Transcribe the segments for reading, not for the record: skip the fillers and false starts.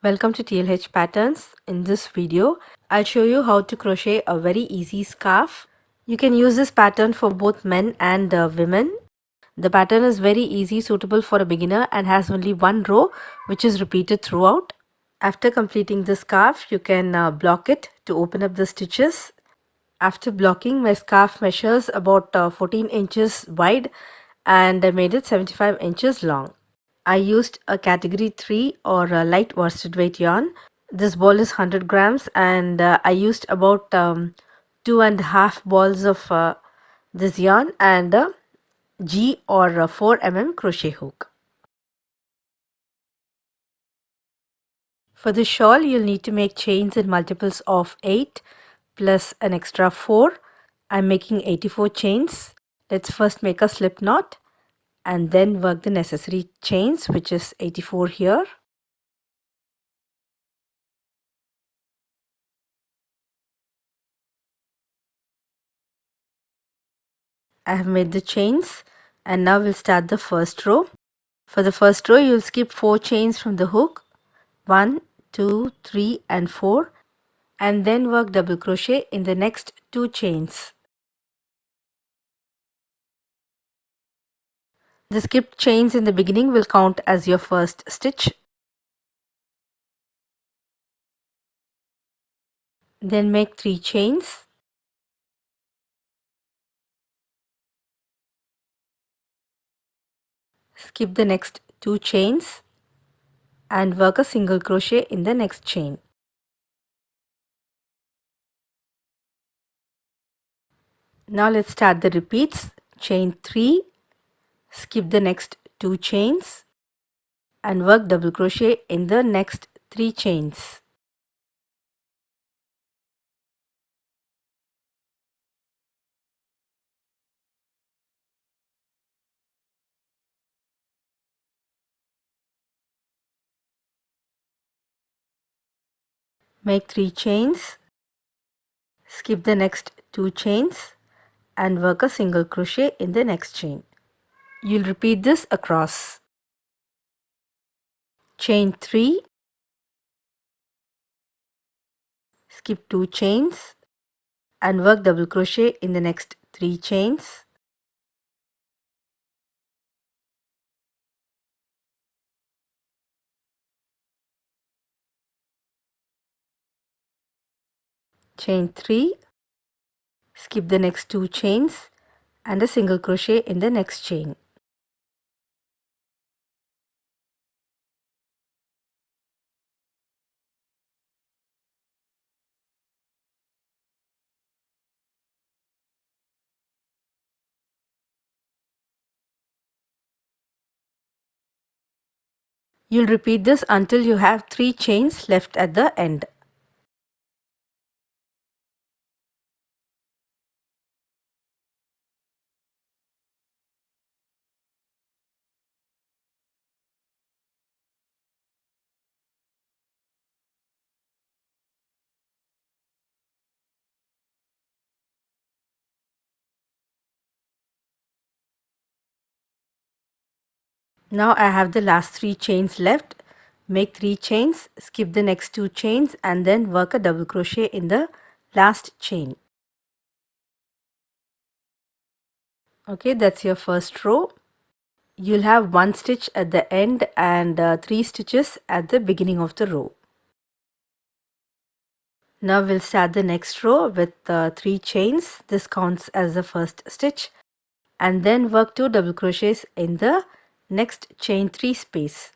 Welcome to TLH Patterns. In this video, I'll show you how to crochet a very easy scarf. You can use this pattern for both men and women. The pattern is very easy, suitable for a beginner and has only one row which is repeated throughout. After completing the scarf, you can block it to open up the stitches. After blocking, my scarf measures about 14 inches wide and I made it 75 inches long. I used a category 3 or a light worsted weight yarn. This ball is 100 grams and I used about 2.5 balls of this yarn and a G or a 4 crochet hook. For the shawl, you'll need to make chains in multiples of 8 plus an extra 4. I'm making 84 chains. Let's first make a slip knot and then work the necessary chains, which is 84 here. I have made the chains and now we'll start the first row. For the first row, you'll skip 4 chains from the hook, 1, 2, 3 and 4, and then work double crochet in the next 2 chains. The skipped chains in the beginning will count as your first stitch. Then make 3 chains. Skip the next 2 chains and work a single crochet in the next chain. Now let's start the repeats. Chain 3, skip the next 2 chains and work double crochet in the next 3 chains. Make 3 chains, skip the next 2 chains and work a single crochet in the next chain. You'll repeat this across. Chain 3, skip 2 chains and work double crochet in the next 3 chains. Chain 3, skip the next 2 chains and a single crochet in the next chain. You'll repeat this until you have 3 chains left at the end. Now I have the last 3 chains left. Make 3 chains, skip the next 2 chains and then work a double crochet in the last chain. Okay, that's your first row. You'll have 1 stitch at the end and 3 stitches at the beginning of the row. Now we'll start the next row with 3 chains. This counts as the first stitch and then work 2 double crochets in the next chain 3 space.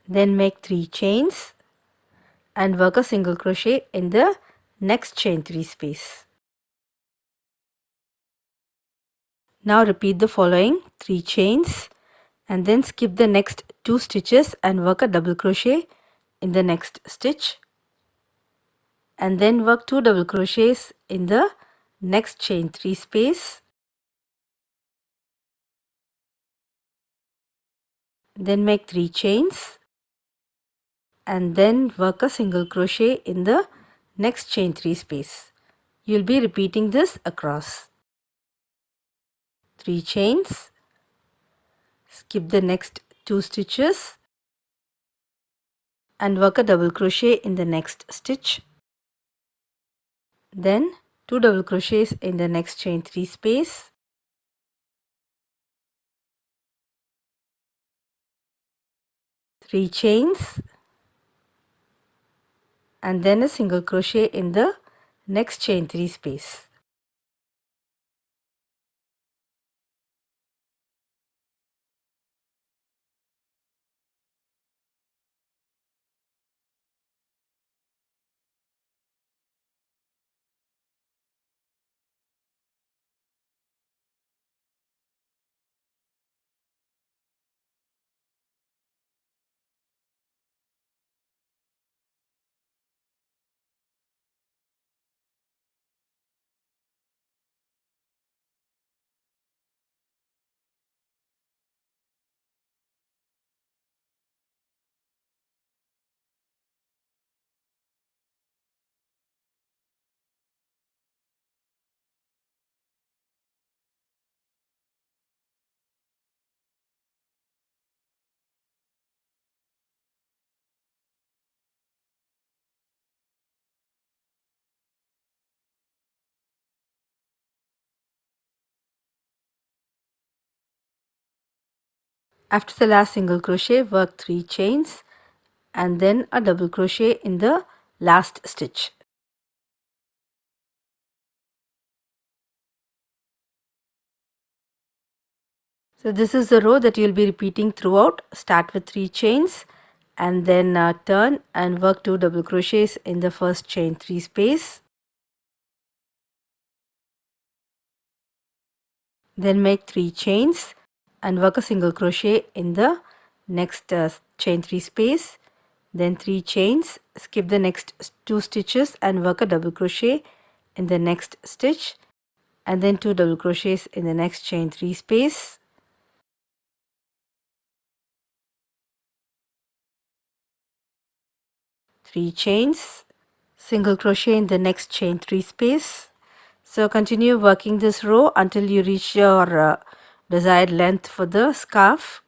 Then make 3 chains and work a single crochet in the next chain 3 space. Now repeat the following 3 chains and then skip the next 2 stitches and work a double crochet in the next stitch and then work 2 double crochets in the next chain 3 space. Then make 3 chains and then work a single crochet in the next chain 3 space. You'll be repeating this across. 3 chains, skip the next 2 stitches and work a double crochet in the next stitch. Then 2 double crochets in the next chain 3 space. Three chains and then a single crochet in the next chain 3 space. After the last single crochet, work 3 chains and then a double crochet in the last stitch. So this is the row that you'll be repeating throughout. Start with 3 chains and then turn and work 2 double crochets in the first chain 3 space. Then make 3 chains and work a single crochet in the next chain 3 space. Then 3 chains, skip the next 2 stitches and work a double crochet in the next stitch and then 2 double crochets in the next chain 3 space. Three chains, single crochet in the next chain 3 space. So continue working this row until you reach your desired length for the scarf.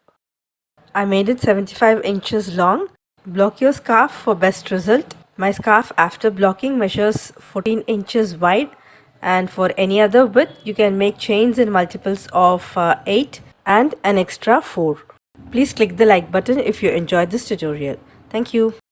I made it 75 inches long. Block your scarf for best result. My scarf after blocking measures 14 inches wide, and for any other width you can make chains in multiples of 8 and an extra 4. Please click the like button if you enjoyed this tutorial. Thank you.